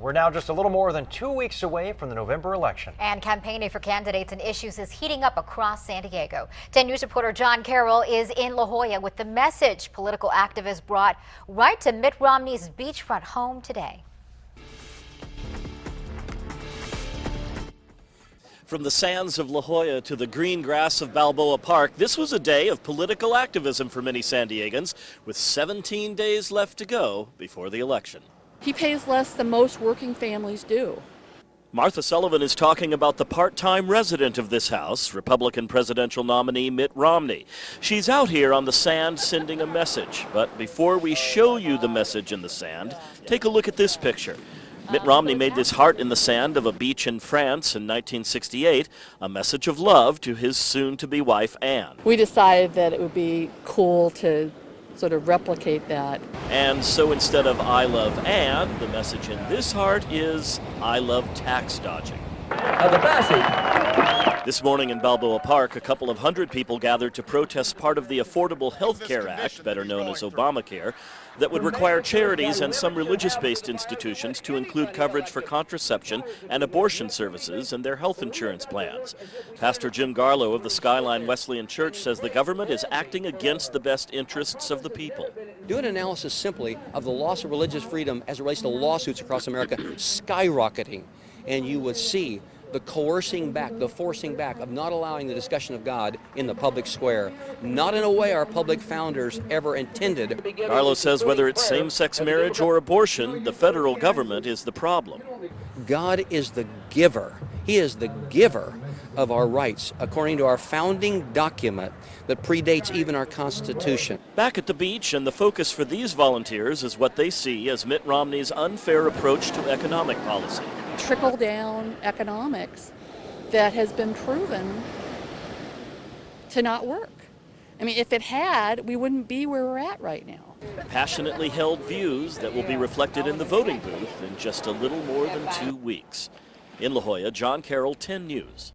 We're now just a little more than 2 weeks away from the November election. And campaigning for candidates and issues is heating up across San Diego. 10 News reporter John Carroll is in La Jolla with the message political activists brought right to Mitt Romney's beachfront home today. From the sands of La Jolla to the green grass of Balboa Park, this was a day of political activism for many San Diegans, with 17 days left to go before the election. He pays less than most working families do. Martha Sullivan is talking about the part-time resident of this house, Republican presidential nominee Mitt Romney. She's out here on the sand sending a message. But before we show you the message in the sand, take a look at this picture. Mitt Romney made this heart in the sand of a beach in France in 1968, a message of love to his soon-to-be wife, Anne. We decided that it would be cool to sort of replicate that. And so instead of I love Anne, the message in this heart is I love tax dodging. This morning in Balboa Park, a couple of hundred people gathered to protest part of the Affordable Health Care Act, better known as Obamacare, that would require charities and some religious-based institutions to include coverage for contraception and abortion services in their health insurance plans. Pastor Jim Garlow of the Skyline Wesleyan Church says the government is acting against the best interests of the people. Do an analysis simply of the loss of religious freedom as it relates to lawsuits across America skyrocketing, and you would see the coercing back, the forcing back of not allowing the discussion of God in the public square, not in a way our public founders ever intended. Garlow says whether it's same-sex marriage or abortion, the federal government is the problem. God is the giver. He is the giver of our rights, according to our founding document that predates even our Constitution. Back at the beach, and the focus for these volunteers is what they see as Mitt Romney's unfair approach to economic policy. Trickle-down economics that has been proven to not work. I mean, if it had, we wouldn't be where we're at right now. Passionately held views that will be reflected in the voting booth in just a little more than 2 weeks. In La Jolla, John Carroll, 10 News.